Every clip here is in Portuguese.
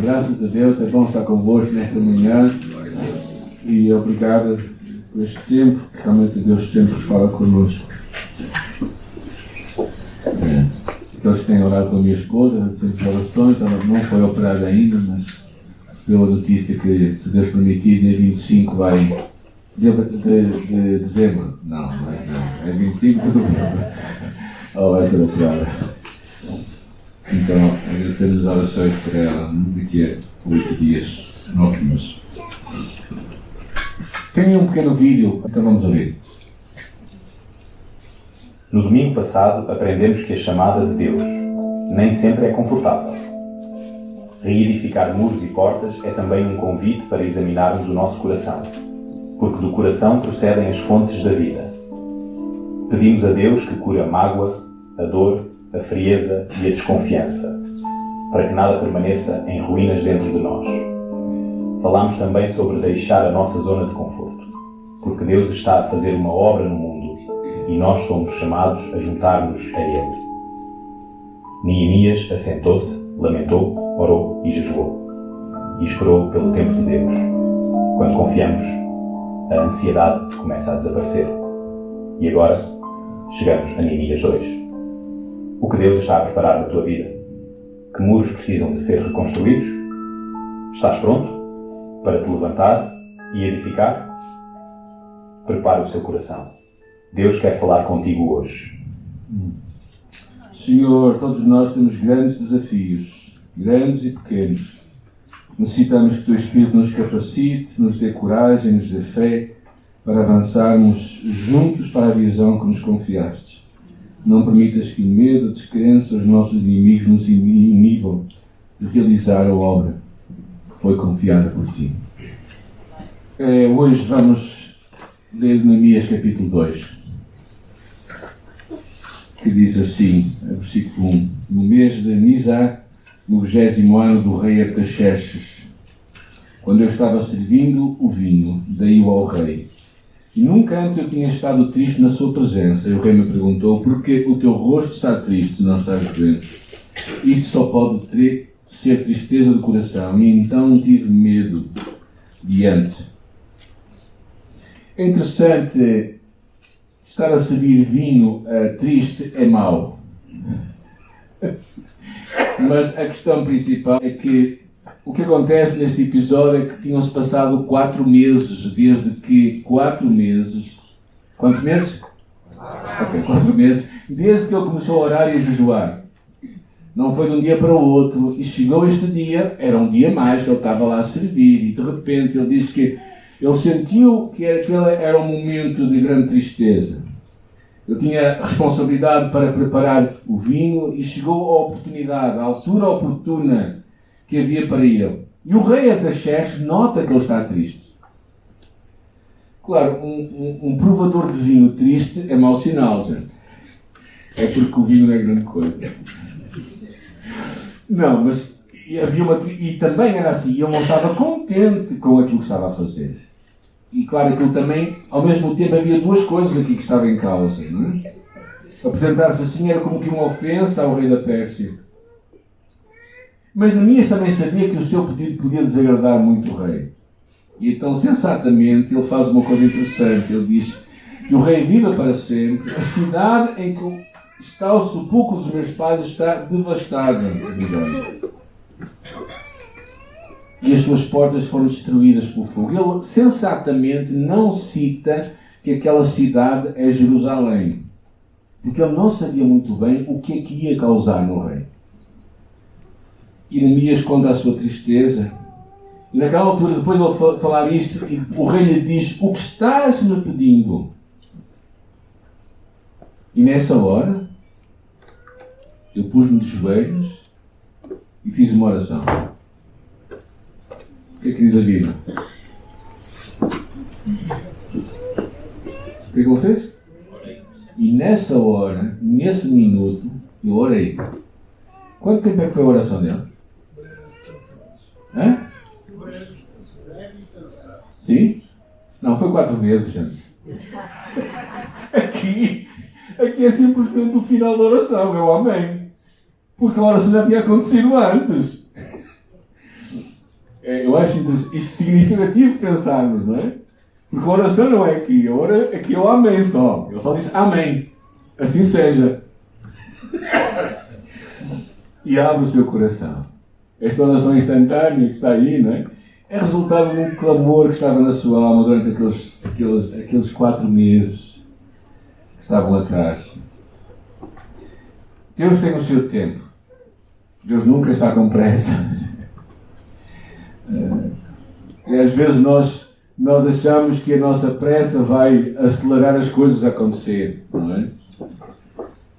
Graças a Deus, é bom estar convosco nesta manhã e obrigado por este tempo, que realmente Deus sempre fala connosco. Aqueles que têm orado com a minha esposa, sempre orações, ela não foi operada ainda, mas deu a notícia que, se Deus permitir, dia 25 vai... de dezembro? Não é 25 de novembro. Ela vai ser operada. Então, agradecemos as orações por ela daqui a 8 dias, 9 meses. Tem um pequeno vídeo, então vamos ouvir. No domingo passado aprendemos que a chamada de Deus nem sempre é confortável. Reedificar muros e portas é também um convite para examinarmos o nosso coração, porque do coração procedem as fontes da vida. Pedimos a Deus que cure a mágoa, a dor, a frieza e a desconfiança, para que nada permaneça em ruínas dentro de nós. Falamos também sobre deixar a nossa zona de conforto, porque Deus está a fazer uma obra no mundo e nós somos chamados a juntar-nos a Ele. Neemias assentou-se, lamentou, orou e jejuou. E esperou pelo tempo de Deus. Quando confiamos, a ansiedade começa a desaparecer. E agora, chegamos a Neemias 2. O que Deus está a preparar na tua vida? Que muros precisam de ser reconstruídos? Estás pronto para te levantar e edificar? Prepara o seu coração. Deus quer falar contigo hoje. Senhor, todos nós temos grandes desafios, grandes e pequenos. Necessitamos que o Teu Espírito nos capacite, nos dê coragem, nos dê fé, para avançarmos juntos para a visão que nos confiastes. Não permitas que o medo, a descrença, os nossos inimigos nos inibam de realizar a obra que foi confiada por Ti. Hoje vamos ler Neemias capítulo 2, que diz assim, versículo 1. No mês de Nisá, no 20º ano do rei Artaxerxes, quando eu estava servindo o vinho, dei-o ao rei. E nunca antes eu tinha estado triste na sua presença. E o rei me perguntou: por que o teu rosto está triste se não estás doente? Isto só pode ser tristeza do coração. E então tive medo diante. É interessante, estar a servir vinho triste é mau. Mas a questão principal é que o que acontece neste episódio é que tinham-se passado 4 meses, desde que 4 meses... Quantos meses? Ok, 4 meses. Desde que ele começou a orar e a jejuar. Não foi de um dia para o outro. E chegou este dia, era um dia mais que ele estava lá a servir. E de repente ele disse que ele sentiu que aquele era um momento de grande tristeza. Ele tinha responsabilidade para preparar o vinho e chegou a oportunidade, a altura oportuna que havia para ele. E o rei Artaxerxes nota que ele está triste. Claro, um provador de vinho triste é mau sinal, gente. É porque o vinho não é grande coisa. Não, mas e também era assim, ele não estava contente com aquilo que estava a fazer. E claro, aquilo também, ao mesmo tempo, havia 2 coisas aqui que estavam em causa. Não é? Apresentar-se assim era como que uma ofensa ao rei da Pérsia. Mas Neemias também sabia que o seu pedido podia desagradar muito o rei. E então, sensatamente, ele faz uma coisa interessante. Ele diz que o rei viva para sempre. A cidade em que está o sepulcro dos meus pais está devastada. E as suas portas foram destruídas pelo fogo. Ele, sensatamente, não cita que aquela cidade é Jerusalém. Porque ele não sabia muito bem o que é que ia causar no rei. E Neemias conta a sua tristeza. E naquela altura, depois de ele falar isto, o rei lhe diz: o que estás me pedindo? E nessa hora, eu pus-me de joelhos e fiz uma oração. O que é que diz a Bíblia? O que é que ele fez? E nessa hora, nesse minuto, eu orei. Quanto tempo é que foi a oração dele? Hã? Sim? Não, foi 4 meses, gente. Aqui é simplesmente o final da oração, meu amém. Porque a oração já tinha acontecido antes. Eu acho isso significativo pensarmos, não é? Porque a oração não é aqui. Aqui é o amém só. Ele só disse amém. Assim seja. E abre o seu coração. Esta oração instantânea que está aí, não é? É resultado de um clamor que estava na sua alma durante aqueles 4 meses que estavam atrás. Deus tem o seu tempo. Deus nunca está com pressa. E às vezes nós achamos que a nossa pressa vai acelerar as coisas a acontecer, não é?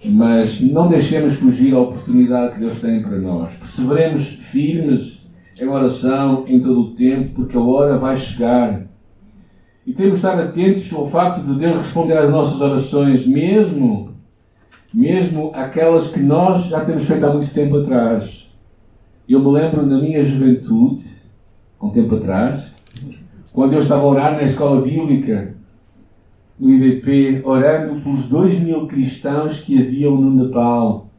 Mas não deixemos fugir a oportunidade que Deus tem para nós. Perseveremos firmes em oração em todo o tempo, porque a hora vai chegar. E temos de estar atentos ao facto de Deus responder às nossas orações, mesmo aquelas que nós já temos feito há muito tempo atrás. Eu me lembro na minha juventude, há um tempo atrás, quando eu estava a orar na escola bíblica, no IBP, orando pelos 2.000 cristãos que haviam no Nepal,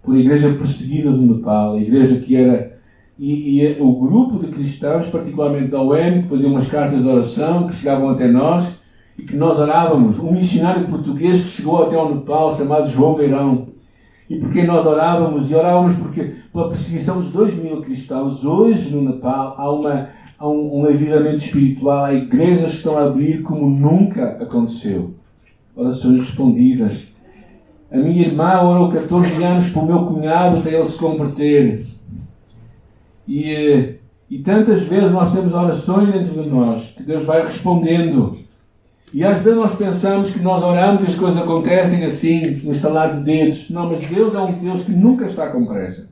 por a igreja perseguida do Nepal, a igreja que era... E o grupo de cristãos, particularmente da OM, que faziam umas cartas de oração, que chegavam até nós, e que nós orávamos. Um missionário português que chegou até ao Nepal, chamado João Beirão. E porque nós orávamos? E orávamos porque, pela perseguição dos 2.000 cristãos, hoje no Nepal há um avivamento espiritual, há igrejas que estão a abrir como nunca aconteceu. Orações respondidas. A minha irmã orou 14 anos para o meu cunhado até ele se converter. E tantas vezes nós temos orações dentro de nós que Deus vai respondendo. E às vezes nós pensamos que nós oramos e as coisas acontecem assim, no estalar de dedos. Não, mas Deus é um Deus que nunca está com pressa.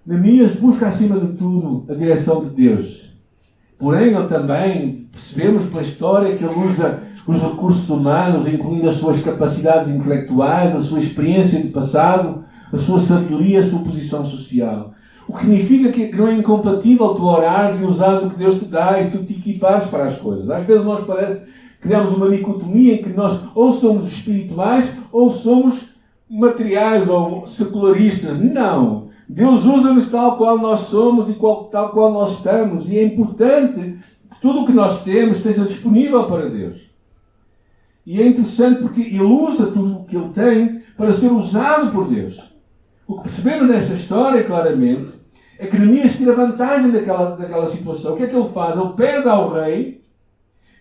Neemias busca acima de tudo a direção de Deus. Porém, ele também, percebemos pela história que ele usa os recursos humanos, incluindo as suas capacidades intelectuais, a sua experiência de passado, a sua sabedoria, a sua posição social. O que significa que não é incompatível tu orares e usares o que Deus te dá e tu te equipares para as coisas. Às vezes nós parece que criamos uma dicotomia em que nós ou somos espirituais ou somos materiais ou secularistas. Não. Deus usa-nos tal qual nós somos e tal qual nós estamos. E é importante que tudo o que nós temos esteja disponível para Deus. E é interessante porque Ele usa tudo o que Ele tem para ser usado por Deus. O que percebemos nesta história, claramente, é que Neemias tira vantagem daquela situação. O que é que ele faz? Ele pede ao rei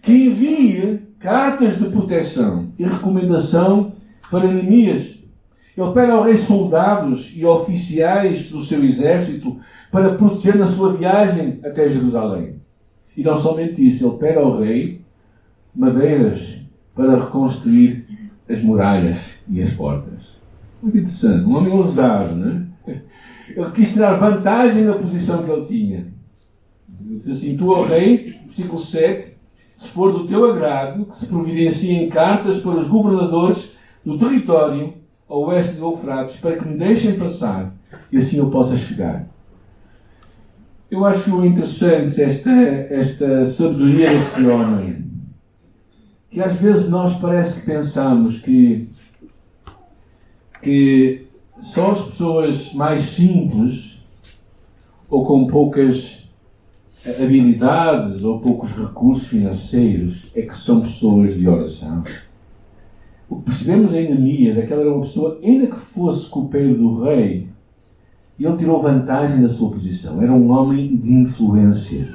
que envie cartas de proteção e recomendação para Neemias. Ele pede ao rei soldados e oficiais do seu exército para proteger na sua viagem até Jerusalém. E não somente isso, ele pede ao rei madeiras para reconstruir as muralhas e as portas. Muito interessante. Um homem ousado, não é? Ele quis tirar vantagem na posição que ele tinha. Ele diz assim: tu, ó rei, versículo 7, se for do teu agrado, que se providenciem cartas para os governadores do território a oeste do Eufrates, para que me deixem passar e assim eu possa chegar. Eu acho interessante esta sabedoria deste homem, que às vezes nós parece que pensamos que só as pessoas mais simples ou com poucas habilidades ou poucos recursos financeiros é que são pessoas de oração. O que percebemos em Neemias é que ele era uma pessoa, ainda que fosse copeiro do rei, ele tirou vantagem da sua posição. Era um homem de influência.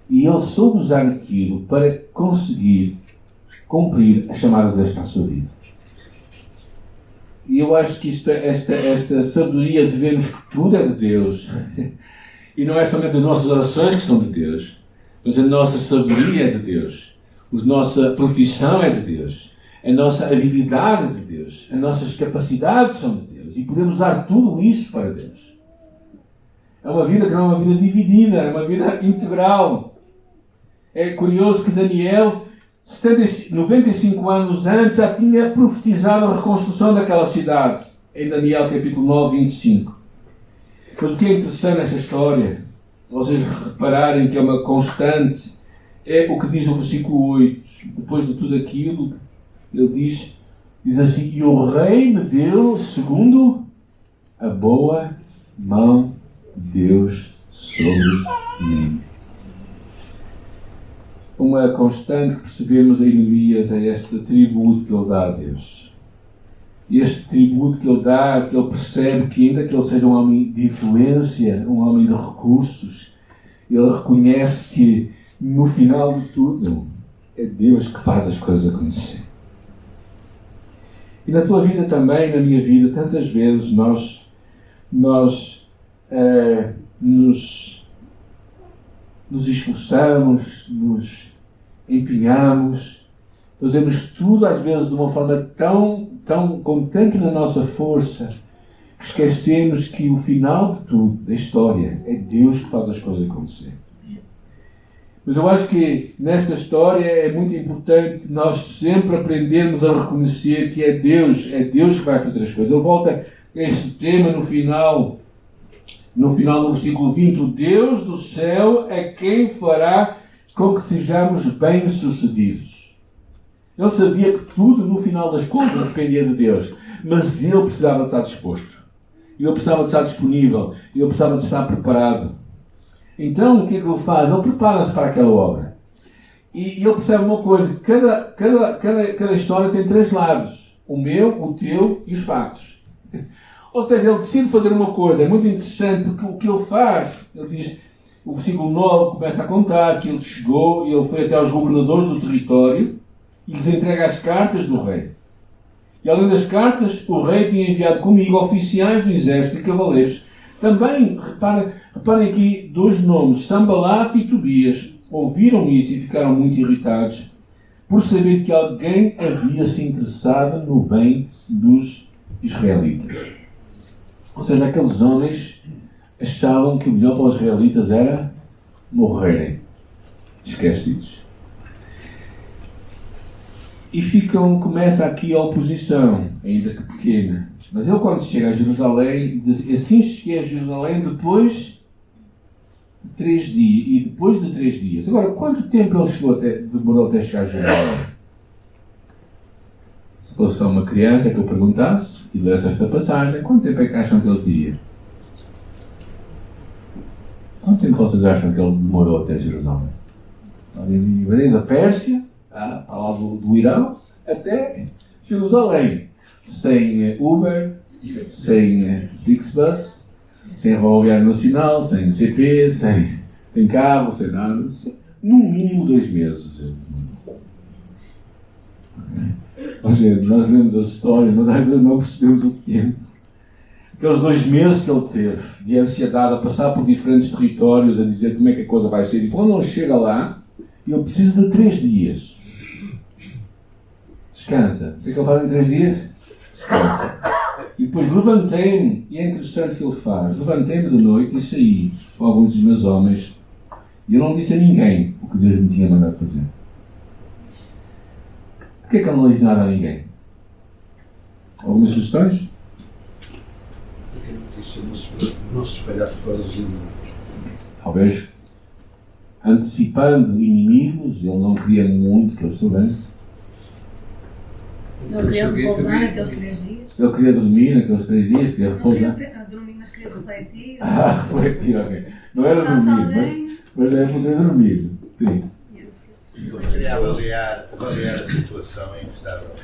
E ele soube usar aquilo para conseguir cumprir a chamada de Deus para a sua vida. E eu acho que esta sabedoria de vermos que tudo é de Deus. E não é somente as nossas orações que são de Deus, mas a nossa sabedoria é de Deus. A nossa profissão é de Deus. A nossa habilidade é de Deus. As nossas capacidades são de Deus. E podemos usar tudo isso para Deus. É uma vida que não é uma vida dividida, é uma vida integral. É curioso que Daniel, 95 anos antes, já tinha profetizado a reconstrução daquela cidade, em Daniel capítulo 9, 25. Mas o que é interessante nesta história, vocês repararem que é uma constante, é o que diz o versículo 8. Depois de tudo aquilo, ele diz assim: e o rei me deu segundo a boa mão de Deus uma constante que percebemos em Neemias é este tributo que ele dá a Deus. Este tributo que ele dá, que ele percebe que ainda que ele seja um homem de influência, um homem de recursos, ele reconhece que no final de tudo é Deus que faz as coisas acontecer. E na tua vida também, na minha vida, tantas vezes nós nos esforçamos, nos empenhamos, fazemos tudo às vezes de uma forma tão com tanto na nossa força, que esquecemos que o final de tudo, da história, é Deus que faz as coisas acontecer. Mas eu acho que nesta história é muito importante nós sempre aprendermos a reconhecer que é Deus que vai fazer as coisas. Ele volta a este tema no final do versículo 20. O Deus do céu é quem fará com que sejamos bem-sucedidos. Ele sabia que tudo, no final das contas, dependia de Deus. Mas ele precisava de estar disposto. Ele precisava de estar disponível. Ele precisava de estar preparado. Então, o que é que ele faz? Ele prepara-se para aquela obra. E ele percebe uma coisa. Cada história tem 3 lados. O meu, o teu e os factos. Ou seja, ele decide fazer uma coisa. É muito interessante porque o que ele faz, ele diz, o versículo 9 começa a contar que ele chegou e ele foi até aos governadores do território e lhes entrega as cartas do rei. E além das cartas, o rei tinha enviado comigo oficiais do exército e cavaleiros. Também, reparem aqui 2 nomes, Sambalat e Tobias, ouviram isso e ficaram muito irritados por saber que alguém havia se interessado no bem dos israelitas. Ou seja, aqueles homens achavam que o melhor para os israelitas era morrerem esquecidos. E começa aqui a oposição, ainda que pequena. Mas ele, quando chega a Jerusalém, diz assim: cheguei a Jerusalém depois de 3 dias. E depois de 3 dias. Agora, quanto tempo ele demorou até chegar a Jerusalém? Se fosse só uma criança que eu perguntasse e lesse esta passagem, quanto tempo é que acham que ele diria? Quanto tempo vocês acham que ele demorou até Jerusalém? Veio da Pérsia, para lá do Irão, até Jerusalém. Sem Uber, sem Flixbus, sem Rodoviário Nacional, sem CP, sem carro, sem nada. No mínimo 2 meses. Nós lemos a história, mas às vezes não percebemos o tempo. Aqueles 2 meses que ele teve de ansiedade a passar por diferentes territórios, a dizer como é que a coisa vai ser. E quando ele chega lá, ele precisa de 3 dias. Descansa. O que é que ele faz em 3 dias? Descansa. E depois levantei-me, e é interessante o que ele faz. Levantei-me de noite e saí com alguns dos meus homens. E eu não disse a ninguém o que Deus me tinha mandado fazer. Porquê que ele não diz nada a ninguém? Algumas sugestões? Não se espalhar coisas inimigas. Talvez antecipando inimigos, ele não queria muito que eles soubessem. Ele queria repousar naqueles 3 dias. Ele queria dormir naqueles 3 dias, queria Não repousar. queria dormir, mas queria refletir. Refletir, ok. Não era dormir, mas é poder dormir. Sim. Avaliar a situação em que estava.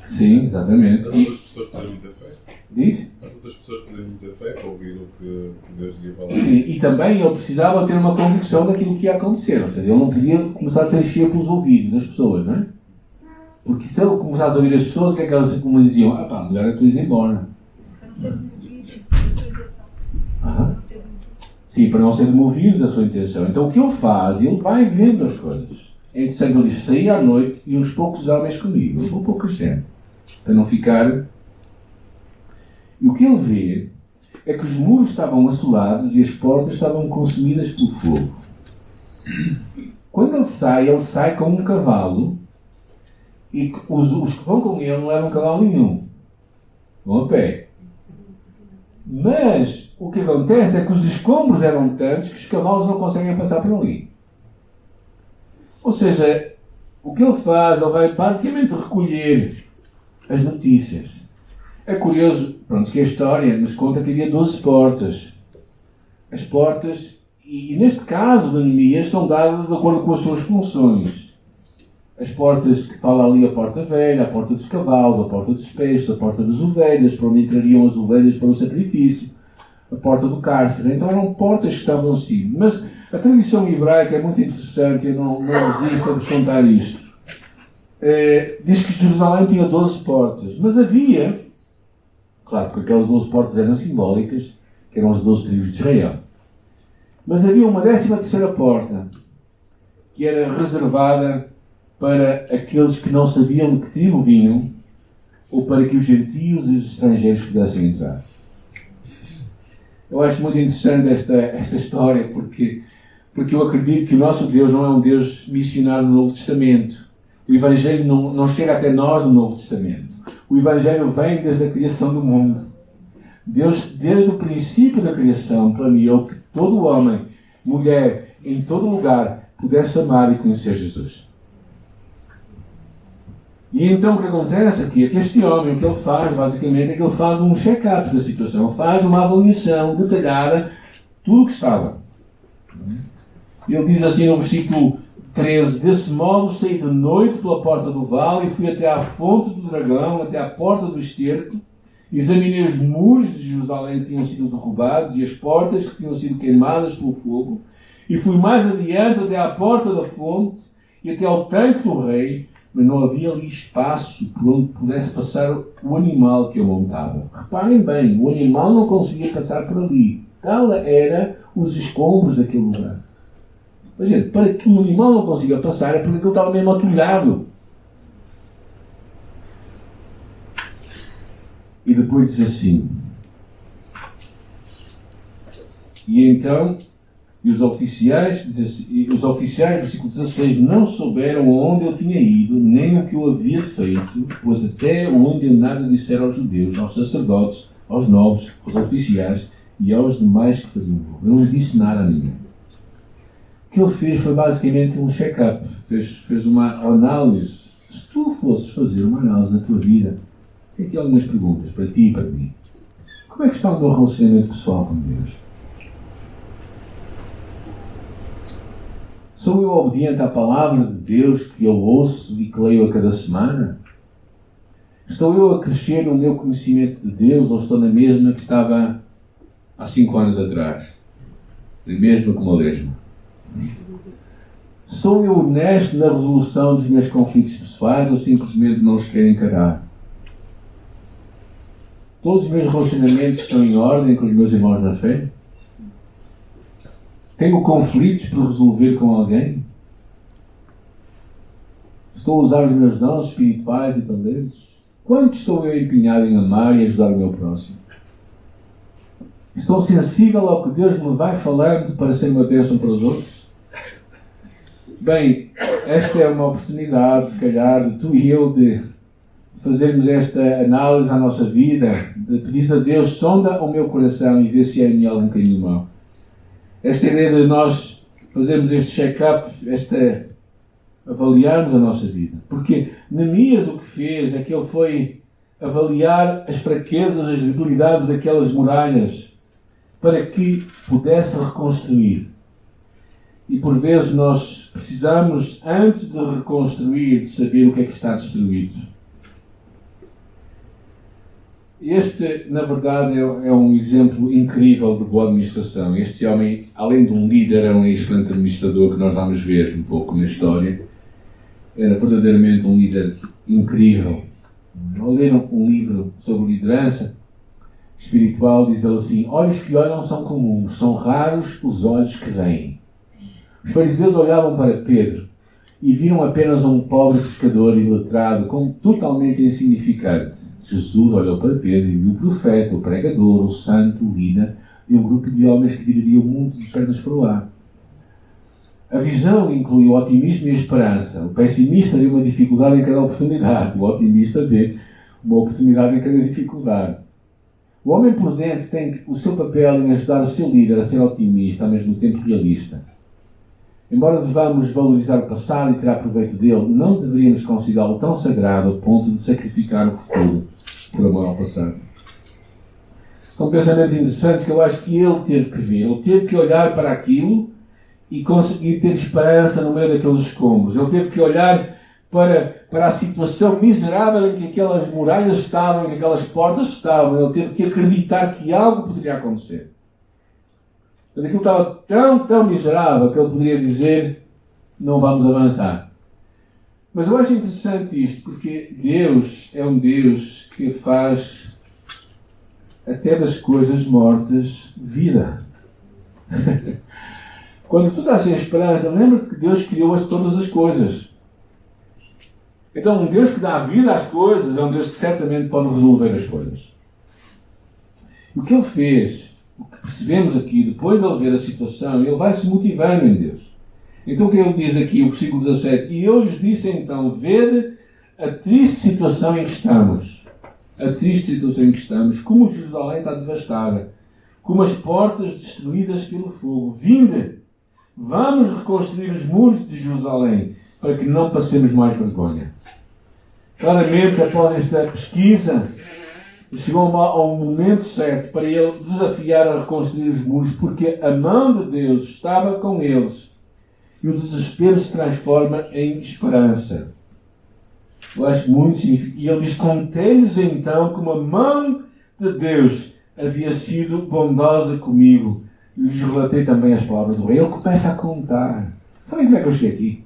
Sim, exatamente. As outras pessoas poderiam ter feito. Diz? As outras pessoas poderiam ter feito, ouvir o que Deus lhe ia falar. E também ele precisava ter uma convicção daquilo que ia acontecer. Ou seja, ele não queria começar a se encher pelos ouvidos das pessoas, não é? Porque se ele começasse a ouvir as pessoas, o que é que elas como diziam? Melhor é tu ir embora. Sim, para não ser demovido da sua intenção. Então o que ele faz? Ele vai vendo as coisas. É interessante, ele diz: saí à noite e uns poucos homens comigo. Um pouco gente. Para não ficar... E o que ele vê é que os muros estavam assolados e as portas estavam consumidas pelo fogo. Quando ele sai com um cavalo, e os que vão com ele não levam cavalo nenhum. Vão a pé. Mas o que acontece é que os escombros eram tantos que os cavalos não conseguem passar por ali. Ou seja, o que ele faz? Ele vai basicamente recolher as notícias. É curioso, que a história nos conta que havia 12 portas. As portas, E neste caso, de Neemias, são dadas de acordo com as suas funções. As portas que fala ali, a porta velha, a porta dos cavalos, a porta dos peixes, a porta das ovelhas, para onde entrariam as ovelhas para o sacrifício, a porta do cárcere. Então eram portas que estavam assim. Mas a tradição hebraica é muito interessante, eu não resisto a vos contar isto. Diz que Jerusalém tinha 12 portas, mas havia, claro, porque aquelas 12 portas eram simbólicas, que eram as 12 tribos de Israel. Mas havia uma 13ª porta, que era reservada para aqueles que não sabiam de que tribo vinham, ou para que os gentios e os estrangeiros pudessem entrar. Eu acho muito interessante esta história, porque eu acredito que o nosso Deus não é um Deus missionário no Novo Testamento. O Evangelho não chega até nós no Novo Testamento. O Evangelho vem desde a criação do mundo. Deus, desde o princípio da criação, planeou que todo homem, mulher, em todo lugar, pudesse amar e conhecer Jesus. E então o que acontece aqui é que este homem, o que ele faz, basicamente, é que ele faz um check-up da situação. Ele faz uma avaliação detalhada de tudo o que estava. Ele diz assim no versículo 13: desse modo saí de noite pela porta do vale e fui até à fonte do dragão, até à porta do esterco. Examinei os muros de Jerusalém que tinham sido derrubados e as portas que tinham sido queimadas pelo fogo. E fui mais adiante até à porta da fonte e até ao tanque do rei, mas não havia ali espaço por onde pudesse passar o animal que eu montava. Reparem bem, o animal não conseguia passar por ali. Tal era os escombros daquele lugar. Mas, gente, para que um animal não consiga passar é porque ele estava mesmo atulhado. E depois diz assim: e então, os oficiais, versículo 16, não souberam onde eu tinha ido, nem o que eu havia feito, pois até onde eu nada disseram aos judeus, aos sacerdotes, aos nobres, aos oficiais e aos demais que faziam. Eu não disse nada a ninguém. O que ele fez foi basicamente um check-up, fez uma análise. Se tu fosses fazer uma análise da tua vida, tem aqui algumas perguntas para ti e para mim. Como é que está o meu relacionamento pessoal com Deus? Sou eu obediente à palavra de Deus que eu ouço e que leio a cada semana? Estou eu a crescer no meu conhecimento de Deus ou estou na mesma que estava há 5 anos atrás? Na mesma como a lesma? Sou eu honesto na resolução dos meus conflitos pessoais ou simplesmente não os quero encarar? Todos os meus relacionamentos estão em ordem com os meus irmãos na fé? Tenho conflitos por resolver com alguém? Estou a usar os meus dons espirituais e talentos? Quanto estou eu empenhado em amar e ajudar o meu próximo? Estou sensível ao que Deus me vai falando para ser uma bênção para os outros? Bem, esta é uma oportunidade, se calhar, de tu e eu de fazermos esta análise à nossa vida, de pedir a Deus: sonda o meu coração e vê se há em mim algum caminho mau. Esta ideia de nós fazermos este check-up, avaliarmos a nossa vida. Porque Neemias o que fez é que ele foi avaliar as fraquezas, as debilidades daquelas muralhas para que pudesse reconstruir. E por vezes nós precisamos, antes de reconstruir, de saber o que é que está destruído. Este, na verdade, é um exemplo incrível de boa administração. Este homem, além de um líder, era um excelente administrador, que nós vamos ver um pouco na história. Era verdadeiramente um líder incrível. Ao ler um livro sobre liderança espiritual, diz ele assim: olhos que olham são comuns, são raros os olhos que veem. Os fariseus olhavam para Pedro e viram apenas um pobre pescador iletrado, como totalmente insignificante. Jesus olhou para Pedro e viu o profeta, o pregador, o santo, o líder de um grupo de homens que viraria o mundo de pernas para o ar. A visão inclui o otimismo e a esperança. O pessimista vê uma dificuldade em cada oportunidade. O otimista vê uma oportunidade em cada dificuldade. O homem prudente tem o seu papel em ajudar o seu líder a ser otimista, ao mesmo tempo realista. Embora devamos valorizar o passado e tirar proveito dele, não deveríamos considerá-lo tão sagrado a ponto de sacrificar o futuro por amor ao passado. São pensamentos interessantes que eu acho que ele teve que ver. Ele teve que olhar para aquilo e conseguir ter esperança no meio daqueles escombros. Ele teve que olhar para a situação miserável em que aquelas muralhas estavam, em que aquelas portas estavam. Ele teve que acreditar que algo poderia acontecer. Mas aquilo estava tão miserável que ele poderia dizer: não vamos avançar. Mas eu acho interessante isto, porque Deus é um Deus que faz até das coisas mortas vida. Quando tu estás sem esperança, lembra-te que Deus criou todas as coisas. Então, um Deus que dá vida às coisas é um Deus que certamente pode resolver as coisas. O que ele fez, o que percebemos aqui, depois de ele ver a situação, ele vai se motivando em Deus. Então o que ele diz aqui, o versículo 17: e eu lhes disse então, vede a triste situação em que estamos. A triste situação em que estamos, como Jerusalém está devastada, como as portas destruídas pelo fogo. Vinde, vamos reconstruir os muros de Jerusalém, para que não passemos mais vergonha. Claramente, após esta pesquisa, chegou ao momento certo para ele desafiar a reconstruir os muros, porque a mão de Deus estava com eles e o desespero se transforma em esperança. Eu acho muito significativo. E ele diz: contei-lhes então como a mão de Deus havia sido bondosa comigo. E lhes relatei também as palavras do rei. Ele começa a contar. Sabem como é que eu cheguei aqui?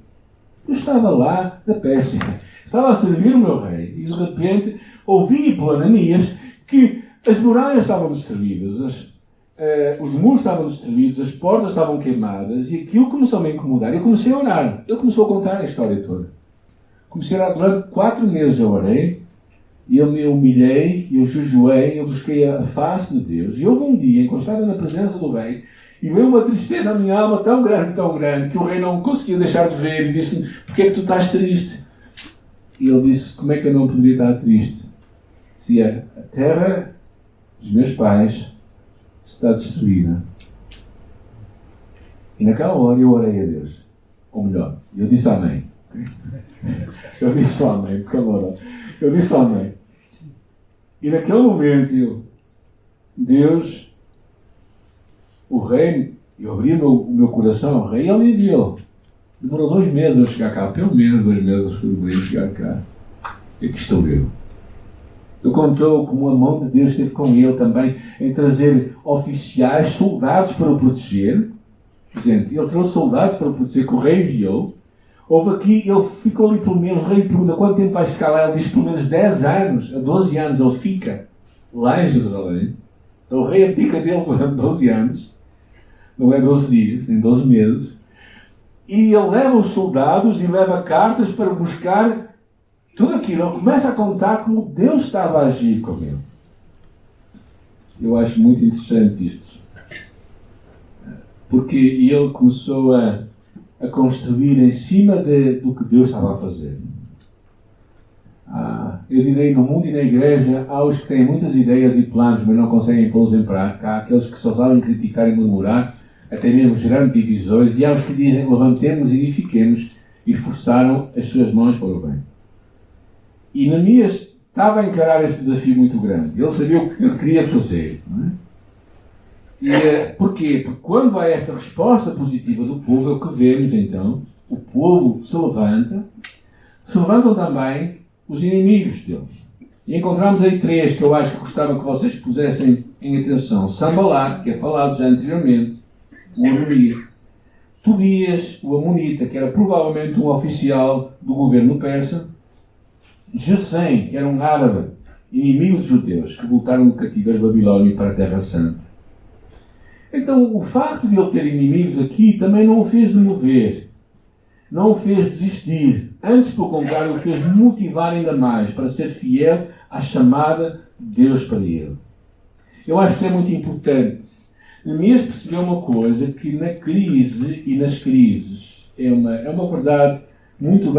Eu estava lá da Pérsia. Estava a servir o meu rei. E de repente ouvi por Ananias que as muralhas estavam destruídas, os muros estavam destruídos, as portas estavam queimadas, e aquilo começou a me incomodar. Eu comecei a orar. Ele começou a contar a história toda. Comecei a orar durante 4 meses. Eu orei, e eu me humilhei, eu jejuei, eu busquei a face de Deus. E houve um dia em que eu estava na presença do rei, e veio uma tristeza na minha alma tão grande, que o rei não conseguia deixar de ver, e disse-me: porquê é que tu estás triste? E ele disse: como é que eu não poderia estar triste se a terra dos meus pais está destruída? E naquela hora eu orei a Deus. Ou melhor, eu disse amém. Eu disse amém, porque eu disse amém. E naquele momento, Deus, o rei, eu abri o meu coração ao rei e ele enviou. Demorou 2 meses a chegar cá, pelo menos 2 meses a chegar cá. E aqui estou eu. Ele contou como a mão de Deus esteve com ele também em trazer oficiais, soldados para o proteger. Gente, ele trouxe soldados para o proteger, que o rei enviou. Houve aqui, ele ficou ali pelo menos, o rei pergunta: quanto tempo vais ficar lá? Ele diz: pelo menos 10 anos, a 12 anos ele fica lá em Jerusalém. Então o rei abdica dele, por exemplo, 12 anos. Não é 12 dias, nem 12 meses. E ele leva os soldados e leva cartas para buscar tudo aquilo. Ele começa a contar como Deus estava a agir com ele. Eu acho muito interessante isto. Porque ele começou a construir em cima do que Deus estava a fazer. Eu direi, no mundo e na igreja, há os que têm muitas ideias e planos, mas não conseguem pô-los em prática. Há aqueles que só sabem criticar e murmurar, até mesmo gerando divisões, e há os que dizem: levantemos e edifiquemos, e forçaram as suas mãos para o bem. E Neemias estava a encarar este desafio muito grande. Ele sabia o que ele queria fazer. Não é? E porquê? Porque quando há esta resposta positiva do povo, é o que vemos então. O povo se levanta, se levantam também os inimigos dele. E encontramos aí 3 que eu acho que gostava que vocês pusessem em atenção. Sanbalat, que é falado já anteriormente, o Amorita. Tobias, o Amonita, que era provavelmente um oficial do governo persa. Gesem, que era um árabe, inimigo dos judeus, que voltaram do cativeiro babilónio para a Terra Santa. Então, o facto de ele ter inimigos aqui também não o fez demover, não o fez desistir. Antes, pelo contrário, o fez motivar ainda mais para ser fiel à chamada de Deus para ele. Eu acho que é muito importante. Neemias percebeu uma coisa, que na crise e nas crises, é uma verdade muito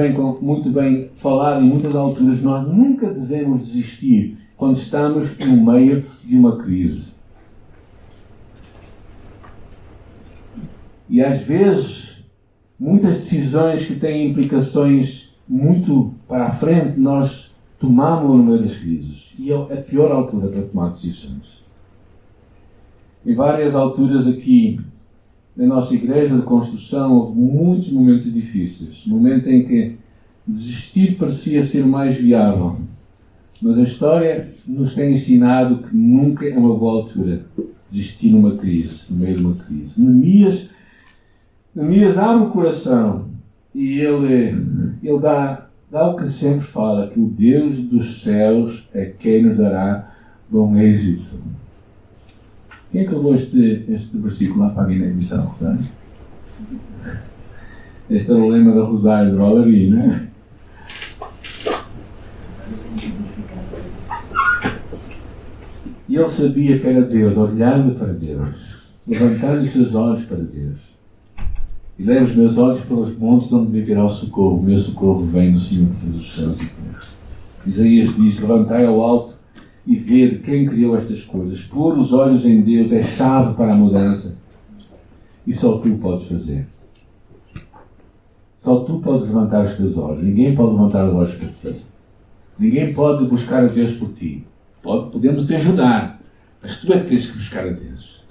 bem falada em muitas alturas. Nós nunca devemos desistir quando estamos no meio de uma crise. E às vezes, muitas decisões que têm implicações muito para a frente, nós tomamos no meio das crises. E é a pior altura para tomar decisões. Em várias alturas aqui na nossa igreja de construção houve muitos momentos difíceis. Momentos em que desistir parecia ser o mais viável. Mas a história nos tem ensinado que nunca é uma boa altura desistir numa crise, no meio de uma crise. Neemias abre o coração e ele dá o que sempre fala, que o Deus dos céus é quem nos dará bom êxito. Quem é que levou este versículo lá para a minha emissão? Sabe? Este é o lema da Rosário de Valaria, não é? E ele sabia que era Deus, olhando para Deus, levantando os seus olhos para Deus. E levo os meus olhos pelos montes de onde me virá o socorro. O meu socorro vem do Senhor que fez os céus e terra. Isaías diz: levantai ao alto e ver quem criou estas coisas. Pôr os olhos em Deus é chave para a mudança. E só tu podes fazer. Só tu podes levantar os teus olhos. Ninguém pode levantar os olhos por ti. Ninguém pode buscar a Deus por ti. Podemos te ajudar, mas tu é que tens que buscar a Deus.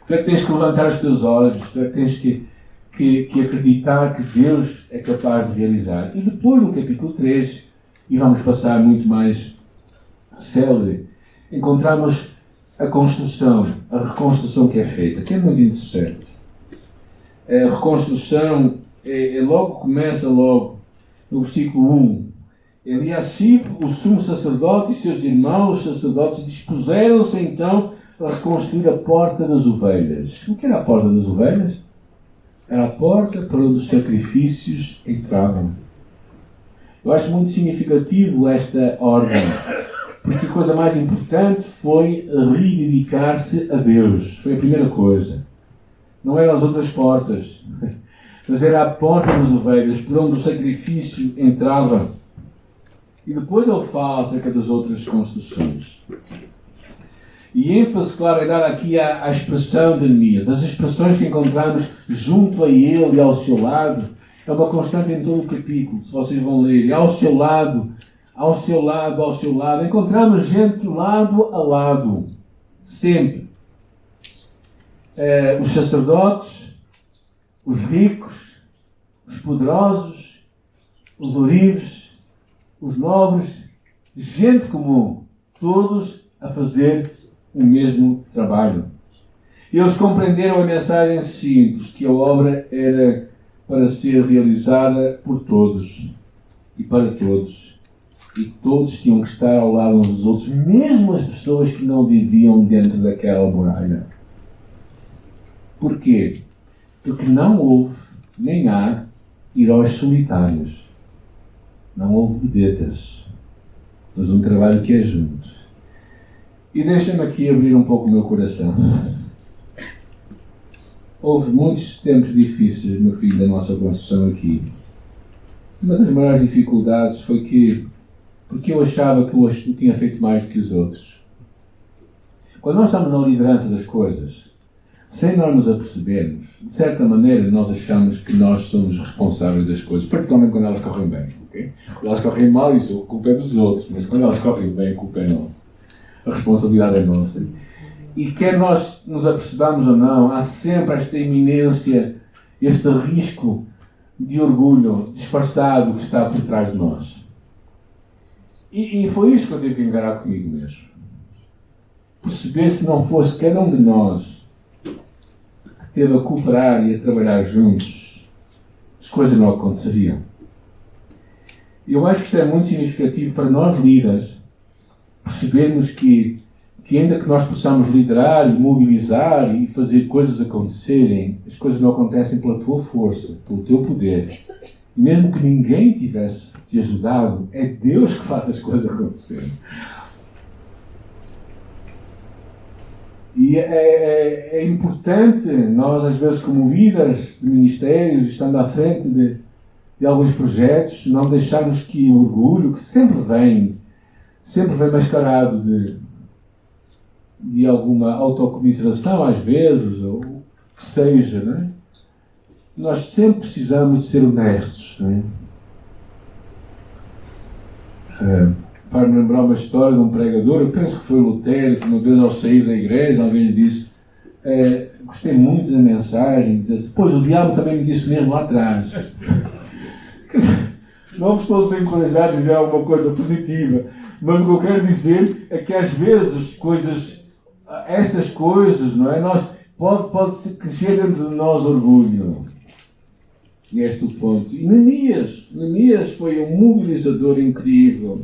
Tu é que tens que levantar os teus olhos. Tu é que tens que acreditar que Deus é capaz de realizar. E depois, no capítulo 3, e vamos passar muito mais célere, encontramos a reconstrução que é feita, que é muito interessante. A reconstrução começa logo no versículo 1. Eliacibe, o sumo sacerdote, e seus irmãos, os sacerdotes, dispuseram-se então a reconstruir a porta das ovelhas. O que era a porta das ovelhas? Era a porta para onde os sacrifícios entravam. Eu acho muito significativo esta ordem, porque a coisa mais importante foi rededicar-se a Deus. Foi a primeira coisa. Não eram as outras portas, mas era a porta das ovelhas, por onde o sacrifício entrava. E depois ele fala acerca das outras construções. E ênfase, claro, é dada aqui à expressão de Neemias. As expressões que encontramos junto a ele e ao seu lado é uma constante em todo o capítulo, se vocês vão ler. E ao seu lado, ao seu lado, ao seu lado. Encontramos gente lado a lado. Sempre. Os sacerdotes, os ricos, os poderosos, os ourives, os nobres, gente comum, todos a fazer o mesmo trabalho. Eles compreenderam a mensagem simples, que a obra era para ser realizada por todos e para todos. E todos tinham que estar ao lado uns dos outros, mesmo as pessoas que não viviam dentro daquela muralha. Porquê? Porque não houve, nem há, heróis solitários. Não houve vedetas, mas um trabalho que é junto. E deixa-me aqui abrir um pouco o meu coração. Houve muitos tempos difíceis no fim da nossa construção aqui. Uma das maiores dificuldades foi porque eu achava que eu tinha feito mais do que os outros. Quando nós estamos na liderança das coisas, sem nós nos apercebermos, de certa maneira nós achamos que nós somos responsáveis das coisas, particularmente quando elas correm bem. Okay? Quando elas correm mal, isso a culpa é dos outros, mas quando elas correm bem, a culpa é nossa. A responsabilidade é nossa. E quer nós nos apercebamos ou não, há sempre esta iminência, este risco de orgulho disfarçado que está por trás de nós. E foi isso que eu tive que encarar comigo mesmo. Perceber se não fosse cada um de nós que teve a cooperar e a trabalhar juntos, as coisas não aconteceriam. E eu acho que isto é muito significativo para nós líderes, percebermos que ainda que nós possamos liderar e mobilizar e fazer coisas acontecerem, as coisas não acontecem pela tua força, pelo teu poder. E mesmo que ninguém tivesse te ajudado, é Deus que faz as coisas acontecerem. E é importante nós, às vezes, como líderes de ministérios, estando à frente de alguns projetos, não deixarmos que o orgulho, que sempre vem mascarado de alguma autocomiseração, às vezes, ou o que seja, não é? Nós sempre precisamos de ser honestos, não é? Faz-me lembrar uma história de um pregador, eu penso que foi Lutero, que uma vez ao sair da igreja, alguém lhe disse: gostei muito da mensagem, dizer assim, pois o diabo também me disse mesmo lá atrás. Não vos estou a encorajar a dizer alguma coisa positiva, mas o que eu quero dizer é que às vezes estas coisas, não é? Pode crescer dentro de nós orgulho. E este é o ponto. E Neemias foi um mobilizador incrível.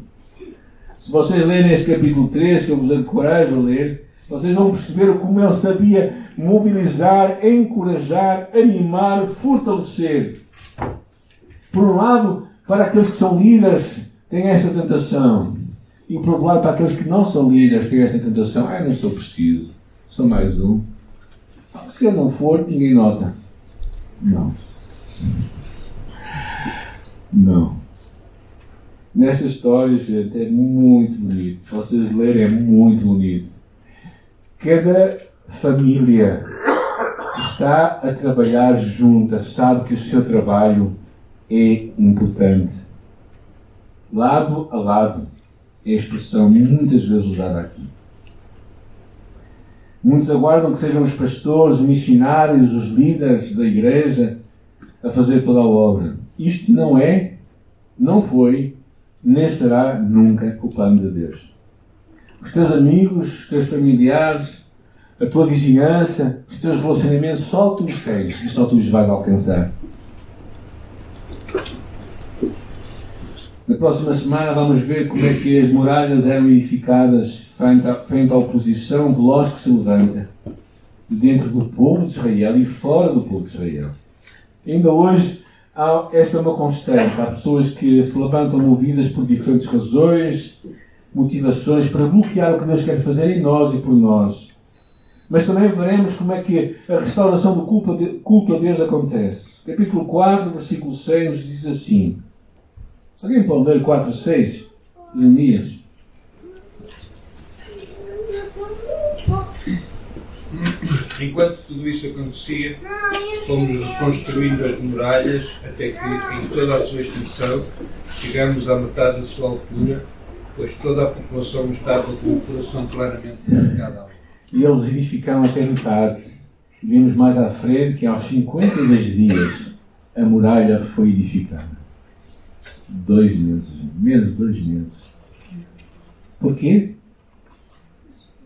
Se vocês lerem este capítulo 3, que eu vos encorajo a ler, vocês vão perceber como ele sabia mobilizar, encorajar, animar, fortalecer. Por um lado, para aqueles que são líderes, têm esta tentação. E por outro lado, para aqueles que não são líderes, têm esta tentação. Não sou preciso. Sou mais um. Se eu não for, ninguém nota. Não. Nesta história, gente, é muito bonito. Se vocês lerem, é muito bonito. Cada família está a trabalhar junta, sabe que o seu trabalho é importante. Lado a lado é a expressão muitas vezes usada aqui. Muitos aguardam que sejam os pastores, os missionários, os líderes da igreja a fazer toda a obra. Isto não foi, nem será nunca o plano de Deus. Os teus amigos, os teus familiares, a tua vizinhança, os teus relacionamentos, só tu os tens e só tu os vais alcançar. Na próxima semana vamos ver como é que as muralhas eram edificadas frente à oposição veloz que se levanta dentro do povo de Israel e fora do povo de Israel. Ainda hoje, esta é uma constante. Há pessoas que se levantam movidas por diferentes razões, motivações para bloquear o que Deus quer fazer em nós e por nós. Mas também veremos como é que a restauração do culto a Deus acontece. Capítulo 4, versículo 6 nos diz assim. Alguém pode ler 4, 6? Neemias. Enquanto tudo isso acontecia, fomos reconstruindo as muralhas até que, em toda a sua extensão, chegamos à metade da sua altura, pois toda a população estava com o coração claramente dedicado a ela. E eles edificaram até metade. Vimos mais à frente que aos 52 dias a muralha foi edificada. 2 meses, menos de 2 meses. Porquê?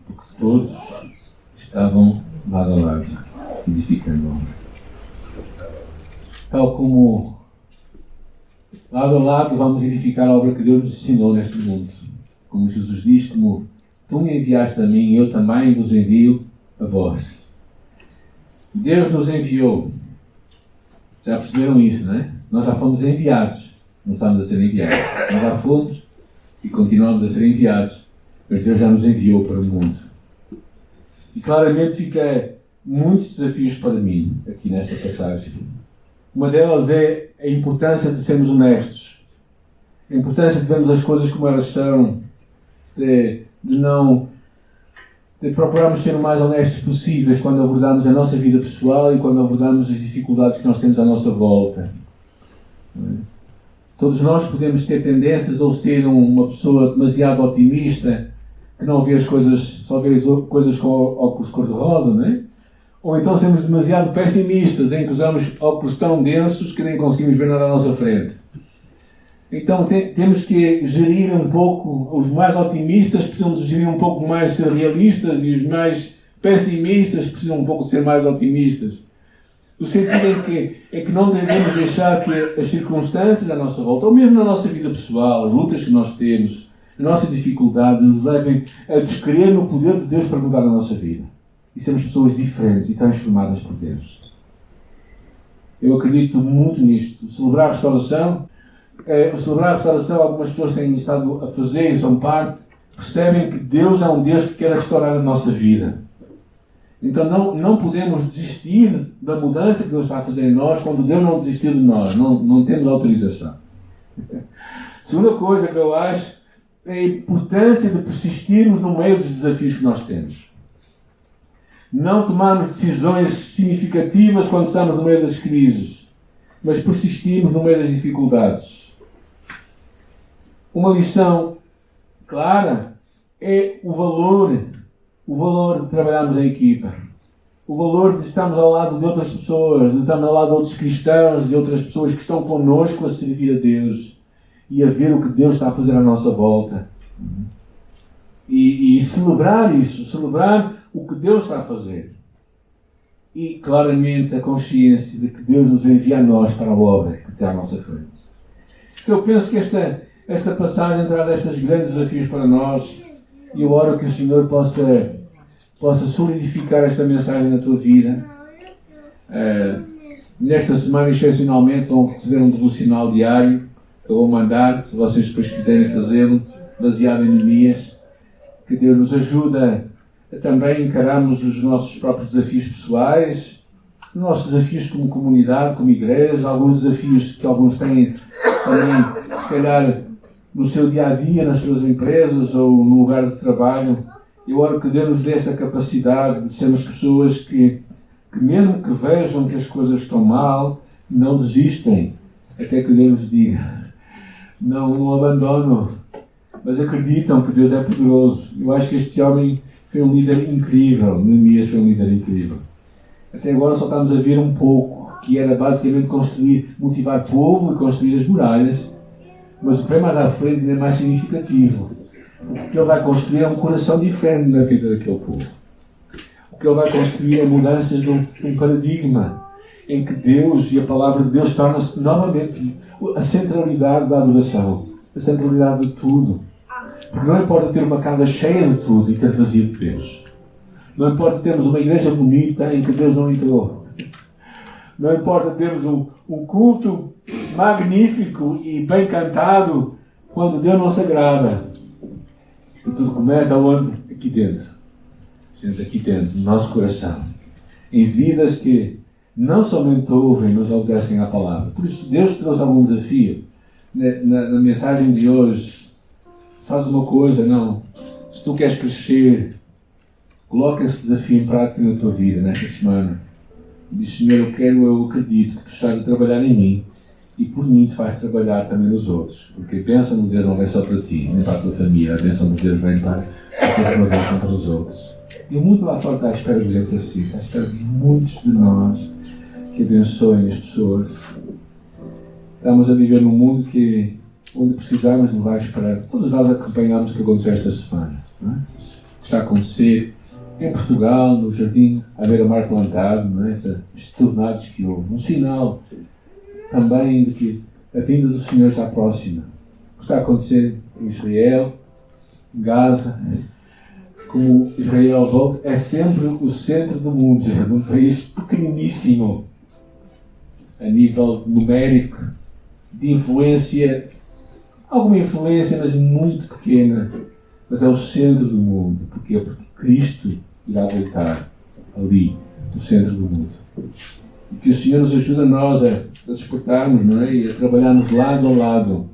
Porque todos estavam lado a lado, edificando a obra. Tal como lado a lado vamos edificar a obra que Deus nos ensinou neste mundo. Como Jesus diz, como tu me enviaste a mim, eu também vos envio a vós. Deus nos enviou. Já perceberam isso, não é? Nós já fomos enviados. Não estamos a ser enviados. Nós já fomos e continuamos a ser enviados. Mas Deus já nos enviou para o mundo. E claramente fica muitos desafios para mim aqui nesta passagem. Uma delas é a importância de sermos honestos. A importância de vermos as coisas como elas são. De procurarmos ser o mais honestos possíveis quando abordamos a nossa vida pessoal e quando abordamos as dificuldades que nós temos à nossa volta. Todos nós podemos ter tendências ou ser uma pessoa demasiado otimista, que não vê as coisas, só vê as coisas com óculos cor-de-rosa, não é? Ou então sermos demasiado pessimistas, em que usamos óculos tão densos que nem conseguimos ver nada à nossa frente. Então temos que gerir um pouco, os mais otimistas precisam de gerir um pouco mais ser realistas e os mais pessimistas precisam um pouco de ser mais otimistas. No sentido em que não devemos deixar que as circunstâncias à nossa volta, ou mesmo na nossa vida pessoal, as lutas que nós temos, a nossa dificuldade, nos levem a descrer no poder de Deus para mudar a nossa vida. E sermos pessoas diferentes e transformadas por Deus. Eu acredito muito nisto. Celebrar a restauração, algumas pessoas têm estado a fazer e são parte, percebem que Deus é um Deus que quer restaurar a nossa vida. Então não podemos desistir da mudança que Deus está a fazer em nós quando Deus não desistiu de nós. Não temos autorização. Segunda coisa que eu acho é a importância de persistirmos no meio dos desafios que nós temos. Não tomarmos decisões significativas quando estamos no meio das crises, mas persistirmos no meio das dificuldades. Uma lição clara é o valor de trabalharmos em equipa. o valor de estarmos ao lado de outras pessoas, de estarmos ao lado de outros cristãos, de outras pessoas que estão connosco a servir a Deus e a ver o que Deus está a fazer à nossa volta. E celebrar isso, celebrar o que Deus está a fazer. E claramente a consciência de que Deus nos envia a nós para a obra que está à nossa frente. Então, eu penso que esta passagem traz estes grandes desafios para nós e eu oro que o Senhor possa solidificar esta mensagem na tua vida. Nesta semana, excepcionalmente, vão receber um devocional diário que eu vou mandar, se vocês depois quiserem fazê-lo, baseado em Neemias. Que Deus nos ajuda a também encararmos os nossos próprios desafios pessoais, os nossos desafios como comunidade, como igreja, alguns desafios que alguns têm também, se calhar, no seu dia-a-dia, nas suas empresas ou no lugar de trabalho. Eu oro que Deus nos dê esta capacidade de sermos pessoas que mesmo que vejam que as coisas estão mal, não desistem, até que Deus nos diga. Não abandonam, mas acreditam que Deus é poderoso. Eu acho que este homem foi um líder incrível. Neemias foi um líder incrível. Até agora só estamos a ver um pouco, que era basicamente motivar o povo e construir as muralhas. Mas o que vem mais à frente ainda é mais significativo. O que ele vai construir é um coração diferente na vida daquele povo. O que ele vai construir é mudanças de um paradigma em que Deus e a palavra de Deus torna-se novamente a centralidade da adoração, a centralidade de tudo. Porque não importa ter uma casa cheia de tudo e ter vazio de Deus. Não importa termos uma igreja bonita em que Deus não entrou. Não importa termos um culto magnífico e bem cantado quando Deus não se agrada. E tudo começa onde? Aqui dentro. Gente, aqui dentro, no nosso coração. Em vidas que não somente ouvem, mas obedecem à palavra. Por isso, Deus trouxe algum desafio. Na mensagem de hoje, faz uma coisa, não. Se tu queres crescer, coloca esse desafio em prática na tua vida, nesta semana. Diz, Senhor, eu acredito que tu estás a trabalhar em mim e por mim tu vais trabalhar também nos outros. Porque a bênção de Deus não vem só para ti, nem para a tua família. A bênção de Deus vem para fazer uma bênção para os outros. E o mundo lá fora está à espera de Deus assim. Está à espera de muitos de nós que abençoem as pessoas. Estamos a viver num mundo onde precisamos de levar esperança. Todos nós acompanhamos o que aconteceu esta semana. Não é? O que está a acontecer em Portugal, no jardim à beira-mar plantado, não é? Estes tornados que houve. Um sinal também de que a vinda do Senhor está próxima. O que está a acontecer em Israel, em Gaza, como Israel volta, é sempre o centro do mundo, de um país pequeniníssimo a nível numérico, de influência, alguma influência, mas muito pequena, mas é o centro do mundo. Porquê? Porque Cristo irá voltar ali, no centro do mundo. E que o Senhor nos ajude a nós a despertarmos, não é? E a trabalharmos lado a lado,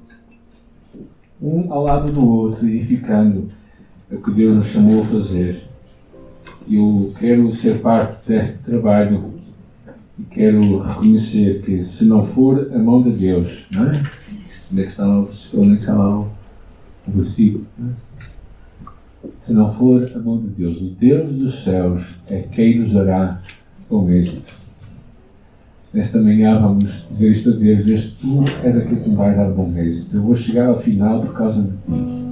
um ao lado do outro, edificando o que Deus nos chamou a fazer. Eu quero ser parte deste trabalho e quero reconhecer que se não for a mão de Deus, não é? Onde é que está lá o versículo? Se não for a mão de Deus, o Deus dos céus é quem nos dará com êxito. Nesta manhã vamos dizer isto a Deus: tu és aquele que me vais dar bom êxito. Eu vou chegar ao final por causa de ti.